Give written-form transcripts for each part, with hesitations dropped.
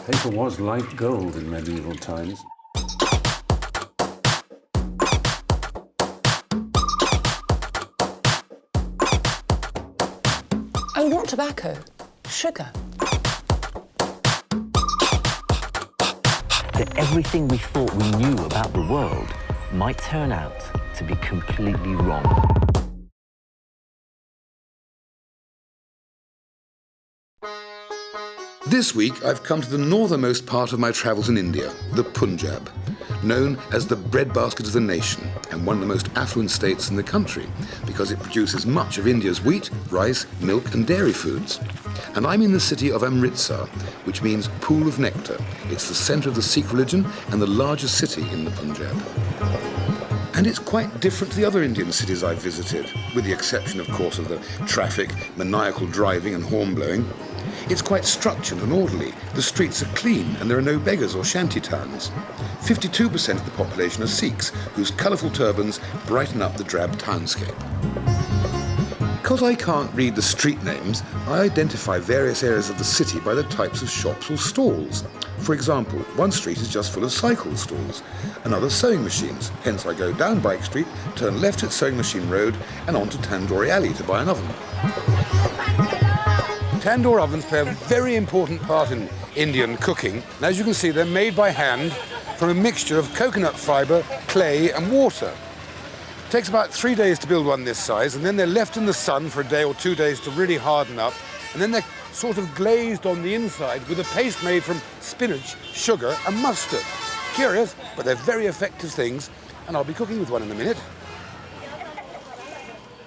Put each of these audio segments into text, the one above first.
Paper was like gold in medieval times. Oh, not tobacco, sugar. That everything we thought we knew about the world might turn out to be completely wrong. This week, I've come to the northernmost part of my travels in India, the Punjab, known as the breadbasket of the nation and one of the most affluent states in the country because it produces much of India's wheat, rice, milk and dairy foods. And I'm in the city of Amritsar, which means pool of nectar. It's the centre of the Sikh religion and the largest city in the Punjab. And it's quite different to the other Indian cities I've visited, with the exception, of course, of the traffic, maniacal driving and horn blowing. It's quite structured and orderly. The streets are clean and there are no beggars or shanty towns. 52% of the population are Sikhs, whose colourful turbans brighten up the drab townscape. Because I can't read the street names, I identify various areas of the city by the types of shops or stalls. For example, one street is just full of cycle stalls, another sewing machines. Hence I go down Bike Street, turn left at Sewing Machine Road and on to Tandoori Alley to buy an oven. Tandoor ovens play a very important part in Indian cooking. And as you can see, they're made by hand from a mixture of coconut fibre, clay and water. It takes about 3 days to build one this size, and then they're left in the sun for a day or 2 days to really harden up, and then they're sort of glazed on the inside with a paste made from spinach, sugar and mustard. Curious, but they're very effective things, and I'll be cooking with one in a minute.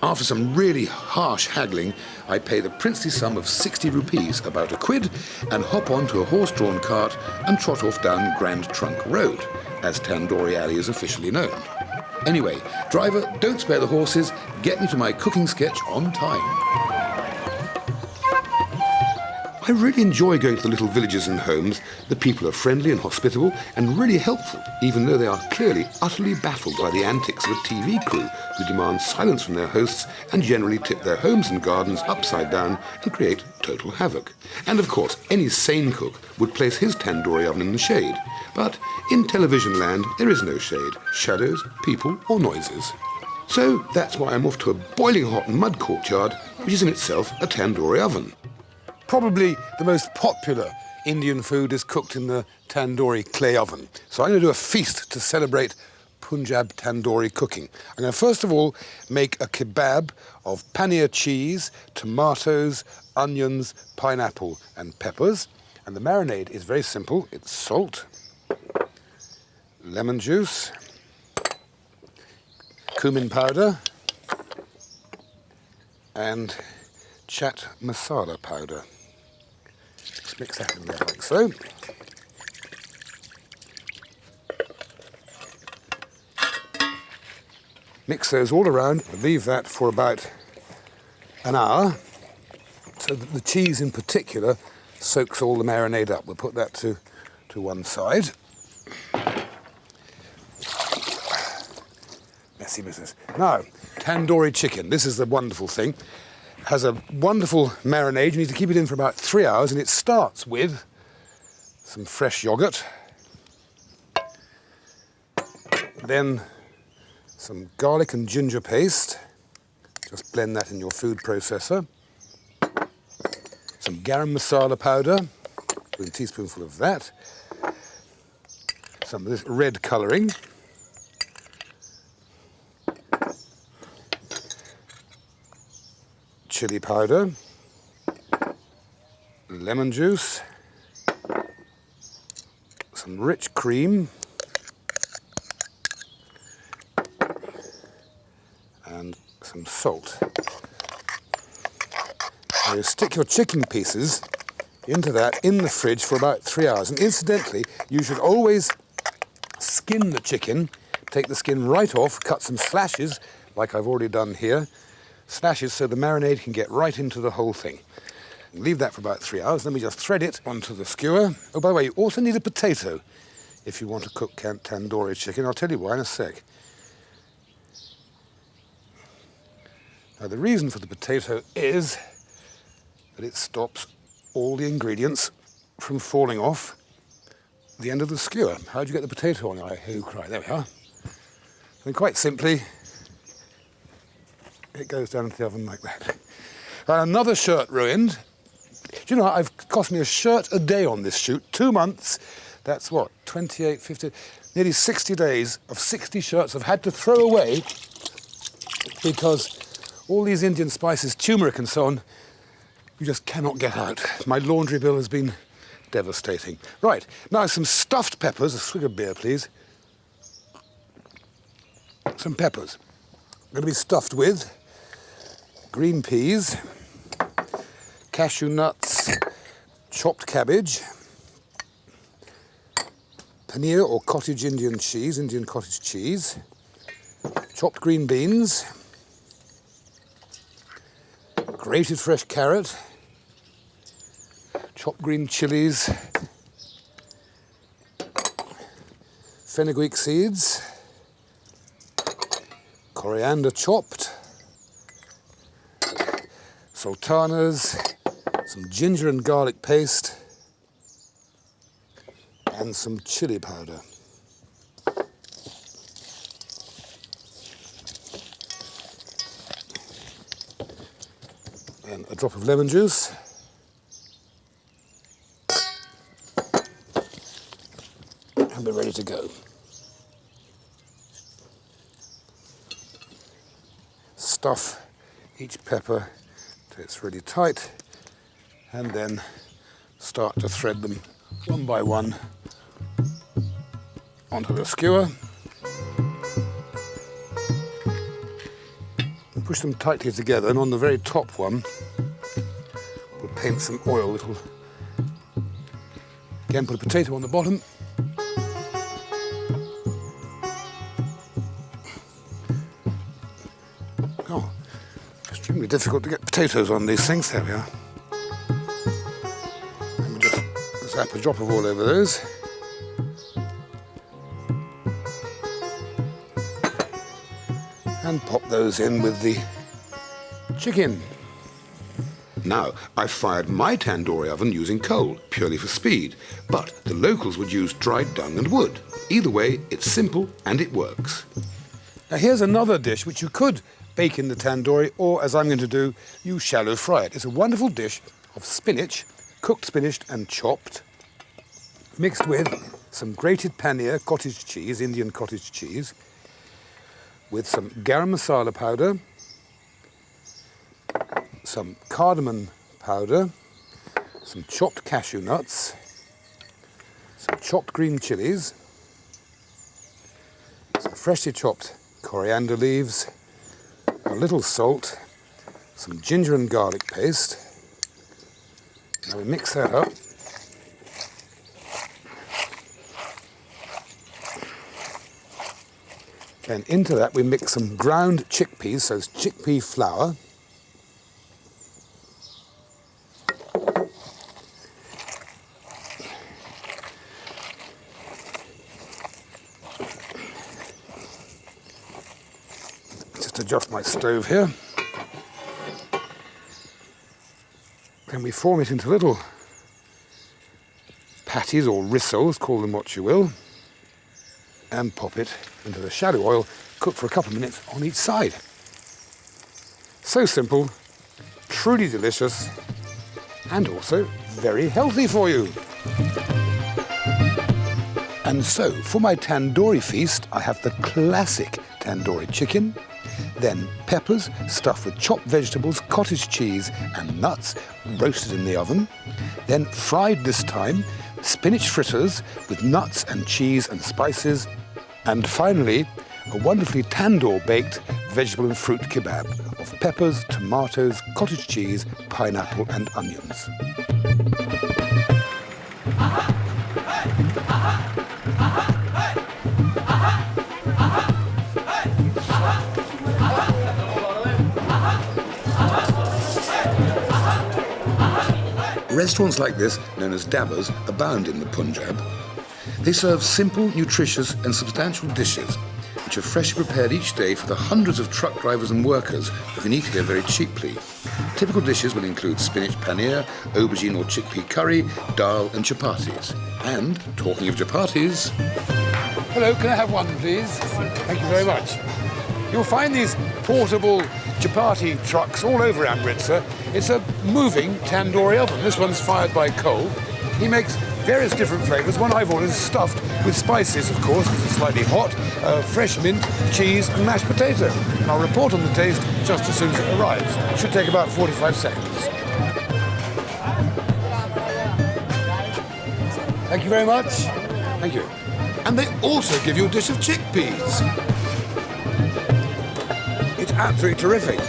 After some really harsh haggling, I pay the princely sum of 60 rupees, about a quid, and hop onto a horse-drawn cart and trot off down Grand Trunk Road, as Tandoori Alley is officially known. Anyway, driver, don't spare the horses, get me to my cooking sketch on time. I really enjoy going to the little villages and homes. The people are friendly and hospitable and really helpful, even though they are clearly utterly baffled by the antics of a TV crew who demand silence from their hosts and generally tip their homes and gardens upside down and create total havoc. And of course, any sane cook would place his tandoori oven in the shade. But in television land, there is no shade, shadows, people or noises. So that's why I'm off to a boiling hot mud courtyard, which is in itself a tandoori oven. Probably the most popular Indian food is cooked in the tandoori clay oven. So I'm going to do a feast to celebrate Punjab tandoori cooking. I'm going to first of all make a kebab of paneer cheese, tomatoes, onions, pineapple and peppers. And the marinade is very simple. It's salt, lemon juice, cumin powder and chaat masala powder. Just mix that in there like so. Mix those all around, leave that for about an hour so that the cheese in particular soaks all the marinade up. We'll put that to one side. Messy business. Now, tandoori chicken. This is the wonderful thing. Has a wonderful marinade. You need to keep it in for about 3 hours, and it starts with some fresh yogurt, then some garlic and ginger paste. Just blend that in your food processor. Some garam masala powder, a teaspoonful of that. Some of this red colouring. Chili powder, lemon juice, some rich cream, and some salt. Now you stick your chicken pieces into that in the fridge for about 3 hours. And incidentally, you should always skin the chicken, take the skin right off, cut some slashes, like I've already done here, slashes so the marinade can get right into the whole thing. Leave that for about 3 hours, then we just thread it onto the skewer. Oh, by the way, you also need a potato if you want to cook tandoori chicken. I'll tell you why in a sec. Now, the reason for the potato is that it stops all the ingredients from falling off the end of the skewer. How do you get the potato on? I hear you cry. There we are. And quite simply, it goes down into the oven like that. And another shirt ruined. Do you know, I've cost me a shirt a day on this shoot. 2 months. That's what, 28, 50, nearly 60 days of 60 shirts I've had to throw away because all these Indian spices, turmeric and so on, you just cannot get out. My laundry bill has been devastating. Right, now some stuffed peppers. A swig of beer, please. Some peppers. Going to be stuffed with green peas, cashew nuts, chopped cabbage, paneer or cottage Indian cheese, Indian cottage cheese, chopped green beans, grated fresh carrot, chopped green chilies, fenugreek seeds, coriander chopped, sultanas, some ginger and garlic paste, and some chili powder. And a drop of lemon juice. And we're ready to go. Stuff each pepper till it's really tight, and then start to thread them one by one onto the skewer. And push them tightly together, and on the very top one, we'll paint some oil. Little. Again, put a potato on the bottom. Oh, extremely difficult to get potatoes on these things. There we are. And we'll just zap a drop of oil over those. And pop those in with the chicken. Now, I've fired my tandoori oven using coal, purely for speed, but the locals would use dried dung and wood. Either way, it's simple and it works. Now here's another dish which you could bake in the tandoori, or as I'm going to do, you shallow fry it. It's a wonderful dish of spinach, cooked spinach and chopped, mixed with some grated paneer, cottage cheese, Indian cottage cheese, with some garam masala powder, some cardamom powder, some chopped cashew nuts, some chopped green chilies, some freshly chopped coriander leaves, a little salt, some ginger and garlic paste. Now we mix that up. Then into that we mix some ground chickpeas, so it's chickpea flour. Just adjust my stove here. Then we form it into little patties or rissoles, call them what you will, and pop it into the shallow oil, cook for a couple of minutes on each side. So simple, truly delicious, and also very healthy for you. And so, for my tandoori feast, I have the classic tandoori chicken, then peppers stuffed with chopped vegetables, cottage cheese and nuts roasted in the oven, then fried this time, spinach fritters with nuts and cheese and spices, and finally, a wonderfully tandoor-baked vegetable and fruit kebab of peppers, tomatoes, cottage cheese, pineapple and onions. Restaurants like this, known as dabas, abound in the Punjab. They serve simple, nutritious and substantial dishes, which which are freshly prepared each day for the hundreds of truck drivers and workers who can eat here very cheaply. Typical dishes will include spinach paneer, aubergine or chickpea curry, dal and chapatis. And, talking of chapatis... Hello, can I have one, please? Thank you very much. You'll find these portable chapati trucks all over Amritsar. It's a moving tandoori oven. This one's fired by coal. He makes various different flavours. One I've ordered is stuffed with spices, of course, because it's slightly hot, fresh mint, cheese and mashed potato. And I'll report on the taste just as soon as it arrives. It should take about 45 seconds. Thank you very much. Thank you. And they also give you a dish of chickpeas. It's absolutely terrific.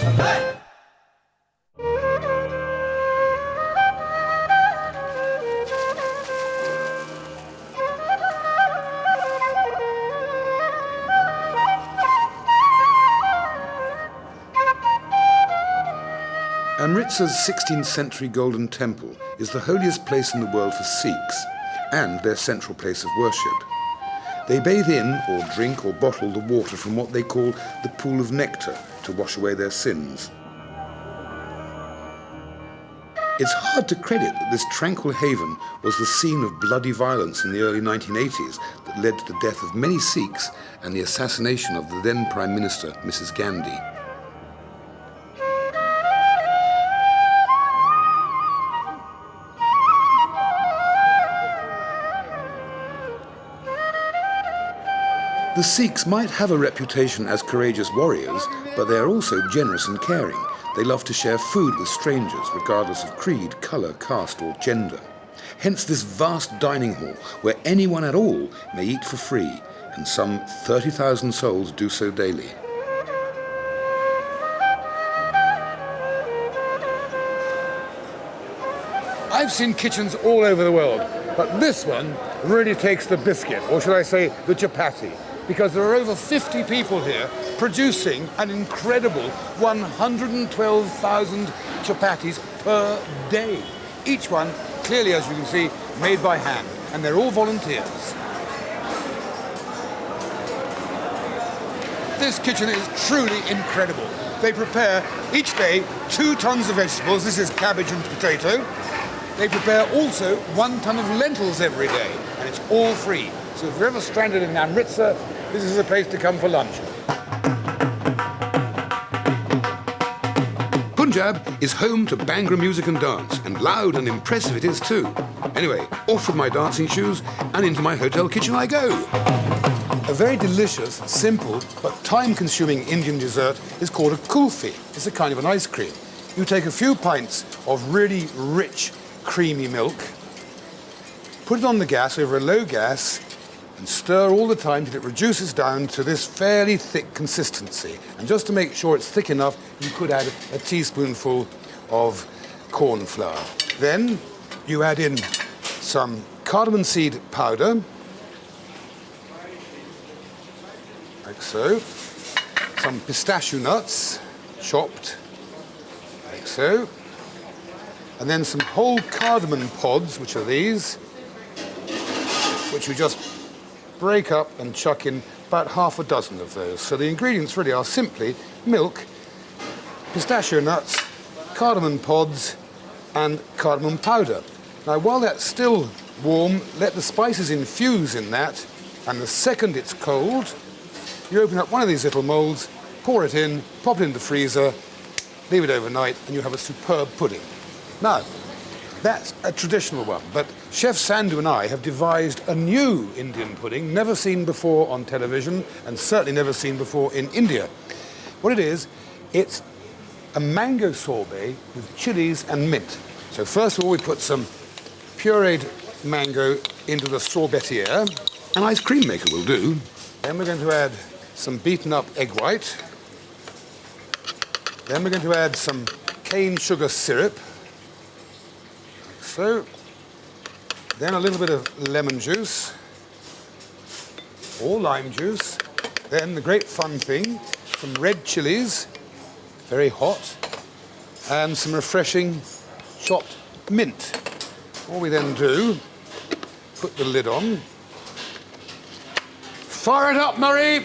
Amritsar's 16th century golden temple is the holiest place in the world for Sikhs and their central place of worship. They bathe in, or drink, or bottle the water from what they call the pool of nectar to wash away their sins. It's hard to credit that this tranquil haven was the scene of bloody violence in the early 1980s that led to the death of many Sikhs and the assassination of the then Prime Minister, Mrs. Gandhi. The Sikhs might have a reputation as courageous warriors, but they are also generous and caring. They love to share food with strangers, regardless of creed, colour, caste or gender. Hence this vast dining hall, where anyone at all may eat for free, and some 30,000 souls do so daily. I've seen kitchens all over the world, but this one really takes the biscuit, or should I say the chapati, because there are over 50 people here producing an incredible 112,000 chapatis per day. Each one, clearly as you can see, made by hand, and they're all volunteers. This kitchen is truly incredible. They prepare each day 2 tons of vegetables. This is cabbage and potato. They prepare also 1 ton of lentils every day, and it's all free. So if you're ever stranded in Amritsar, this is a place to come for lunch. Punjab is home to Bhangra music and dance, and loud and impressive it is too. Anyway, off with my dancing shoes and into my hotel kitchen I go. A very delicious, simple, but time-consuming Indian dessert is called a kulfi. It's a kind of an ice cream. You take a few pints of really rich, creamy milk, put it on the gas over a low gas, and stir all the time till it reduces down to this fairly thick consistency. And just to make sure it's thick enough, you could add a teaspoonful of corn flour. Then you add in some cardamom seed powder, like so, some pistachio nuts, chopped, like so, and then some whole cardamom pods, which are these, which you just break up and chuck in about half a dozen of those. So the ingredients really are simply milk, pistachio nuts, cardamom pods, and cardamom powder. Now, while that's still warm, let the spices infuse in that, and the second it's cold, you open up one of these little moulds, pour it in, pop it in the freezer, leave it overnight, and you have a superb pudding. Now, that's a traditional one, but Chef Sandhu and I have devised a new Indian pudding, never seen before on television, and certainly never seen before in India. What it is, it's a mango sorbet with chilies and mint. So first of all, we put some pureed mango into the sorbetier. An ice cream maker will do. Then we're going to add some beaten up egg white. Then we're going to add some cane sugar syrup. So, then a little bit of lemon juice, or lime juice. Then the great fun thing, some red chilies, very hot, and some refreshing chopped mint. All we then do, put the lid on. Fire it up, Murray!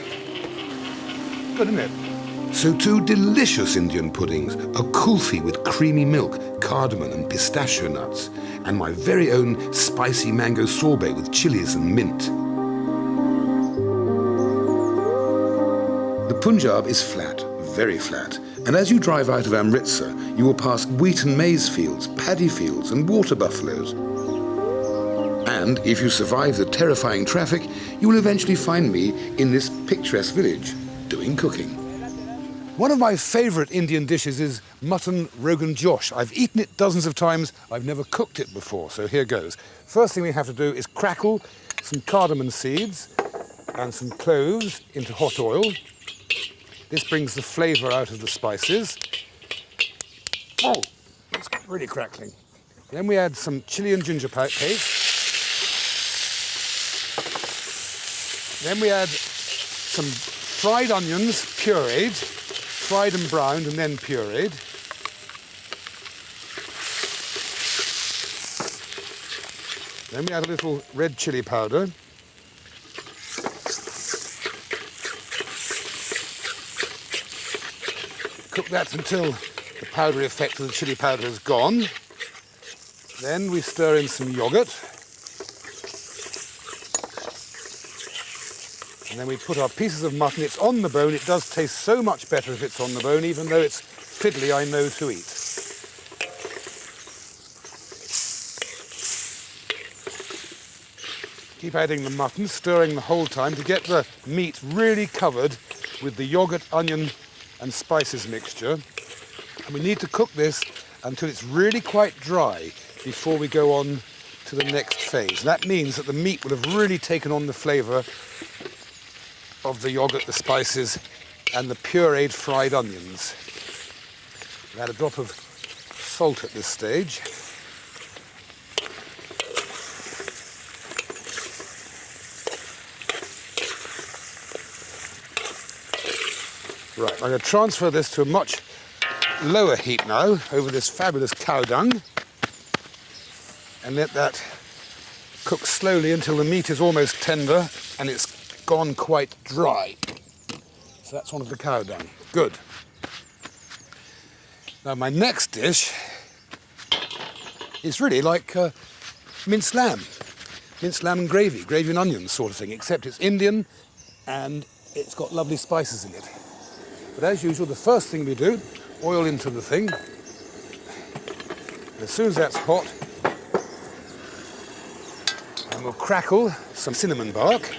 good, isn't it? So 2 delicious Indian puddings, a kulfi with creamy milk, cardamom and pistachio nuts, and my very own spicy mango sorbet with chilies and mint. The Punjab is flat, very flat, and as you drive out of Amritsar, you will pass wheat and maize fields, paddy fields and water buffaloes. And if you survive the terrifying traffic, you will eventually find me in this picturesque village, doing cooking. One of my favourite Indian dishes is mutton rogan josh. I've eaten it dozens of times, I've never cooked it before, so here goes. First thing we have to do is crackle some cardamom seeds and some cloves into hot oil. This brings the flavour out of the spices. Oh, it's really crackling. Then we add some chilli and ginger paste. Then we add some fried onions, pureed, fried and browned and then pureed. Then we add a little red chilli powder. Cook that until the powdery effect of the chilli powder is gone. Then we stir in some yoghurt. And then we put our pieces of mutton. It's on the bone. It does taste so much better if it's on the bone, even though it's fiddly, I know to eat. Keep adding the mutton, stirring the whole time to get the meat really covered with the yoghurt, onion and spices mixture. And we need to cook this until it's really quite dry before we go on to the next phase. That means that the meat will have really taken on the flavour of the yoghurt, the spices and the pureed fried onions. Add a drop of salt at this stage. Right, I'm going to transfer this to a much lower heat now over this fabulous cow dung and let that cook slowly until the meat is almost tender and it's gone quite dry. So that's one of the cow dung. Good. Now my next dish is really like minced lamb and gravy and onions sort of thing, except it's Indian and it's got lovely spices in it. But as usual, the first thing we do, oil into the thing. And as soon as that's hot, and we'll crackle some cinnamon bark.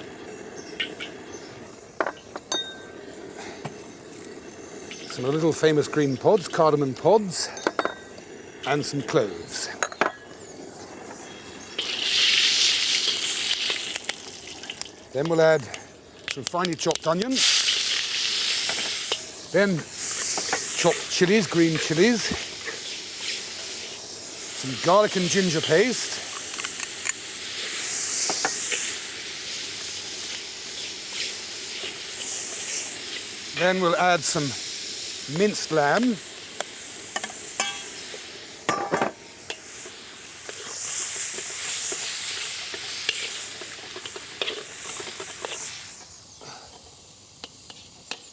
Some little famous green pods, cardamom pods, and some cloves. Then we'll add some finely chopped onion. Then chopped chilies, green chilies. Some garlic and ginger paste. Then we'll add some minced lamb.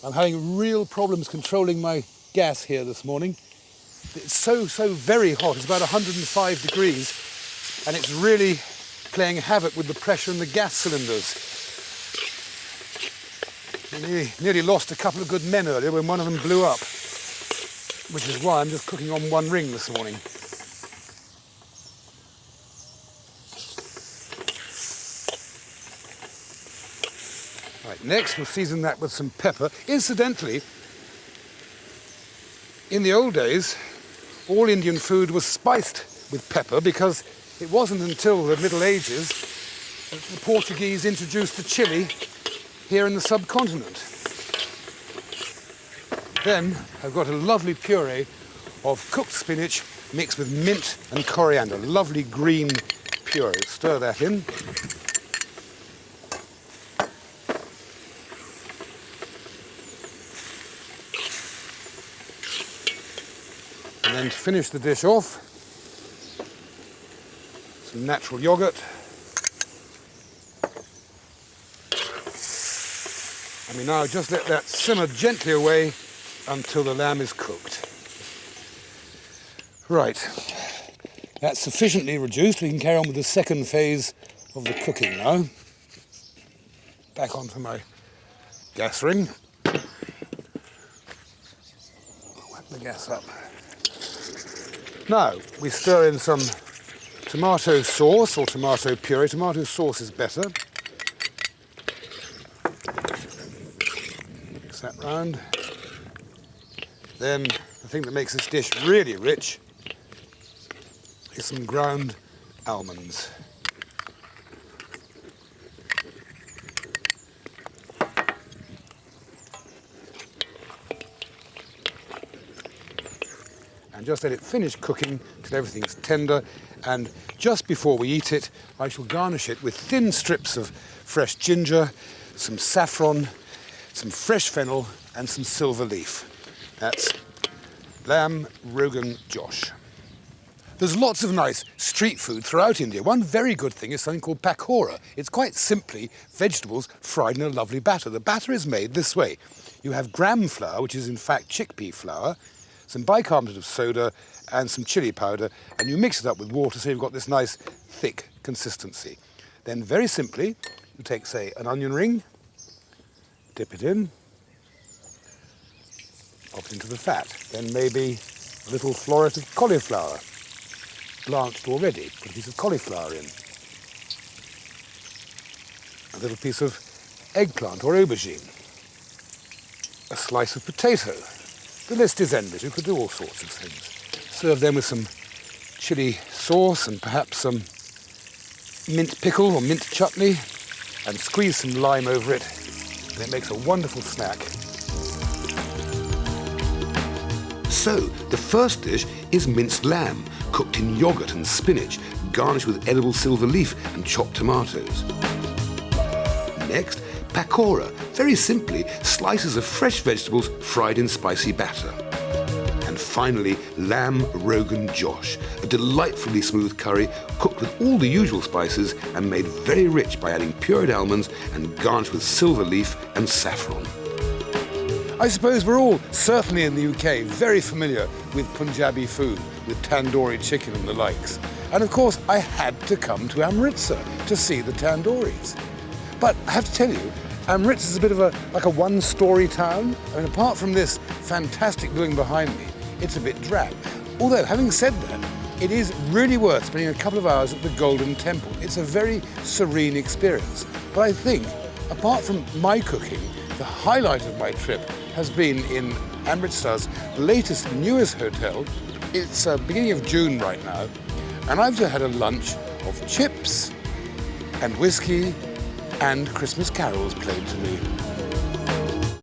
I'm having real problems controlling my gas here this morning. It's so very hot. It's about 105 degrees and it's really playing havoc with the pressure in the gas cylinders. I nearly lost a couple of good men earlier when one of them blew up, which is why I'm just cooking on one ring this morning. Right, next we'll season that with some pepper. Incidentally, in the old days, all Indian food was spiced with pepper because it wasn't until the Middle Ages that the Portuguese introduced the chili here in the subcontinent. Then I've got a lovely puree of cooked spinach mixed with mint and coriander. Lovely green puree. Stir that in. And then to finish the dish off, some natural yogurt. And we now just let that simmer gently away until the lamb is cooked. Right, that's sufficiently reduced. We can carry on with the second phase of the cooking now. Back onto my gas ring. Whack the gas up. Now, we stir in some tomato sauce or tomato puree. Tomato sauce is better. Mix that round. Then, the thing that makes this dish really rich is some ground almonds. And just let it finish cooking till everything's tender. And just before we eat it, I shall garnish it with thin strips of fresh ginger, some saffron, some fresh fennel, and some silver leaf. That's lamb Rogan Josh. There's lots of nice street food throughout India. One very good thing is something called pakora. It's quite simply vegetables fried in a lovely batter. The batter is made this way. You have gram flour, which is in fact chickpea flour, some bicarbonate of soda and some chili powder, and you mix it up with water so you've got this nice thick consistency. Then very simply, you take, say, an onion ring, dip it in, pop it into the fat. Then maybe a little floret of cauliflower, blanched already. Put a piece of cauliflower in. A little piece of eggplant or aubergine. A slice of potato. The list is endless. You could do all sorts of things. Serve them with some chili sauce and perhaps some mint pickle or mint chutney, and squeeze some lime over it, and it makes a wonderful snack. So, the first dish is minced lamb, cooked in yogurt and spinach, garnished with edible silver leaf and chopped tomatoes. Next, pakora, very simply, slices of fresh vegetables fried in spicy batter. And finally, lamb Rogan Josh, a delightfully smooth curry cooked with all the usual spices and made very rich by adding pureed almonds and garnished with silver leaf and saffron. I suppose we're all, certainly in the UK, very familiar with Punjabi food, with tandoori chicken and the likes. And of course, I had to come to Amritsar to see the tandooris. But I have to tell you, Amritsar is a bit of like a one-story town. I mean, apart from this fantastic building behind me, it's a bit drab. Although, having said that, it is really worth spending a couple of hours at the Golden Temple. It's a very serene experience. But I think, apart from my cooking, the highlight of my trip has been in Amritsar's latest, newest hotel. It's beginning of June right now, and I've just had a lunch of chips and whiskey and Christmas carols played to me.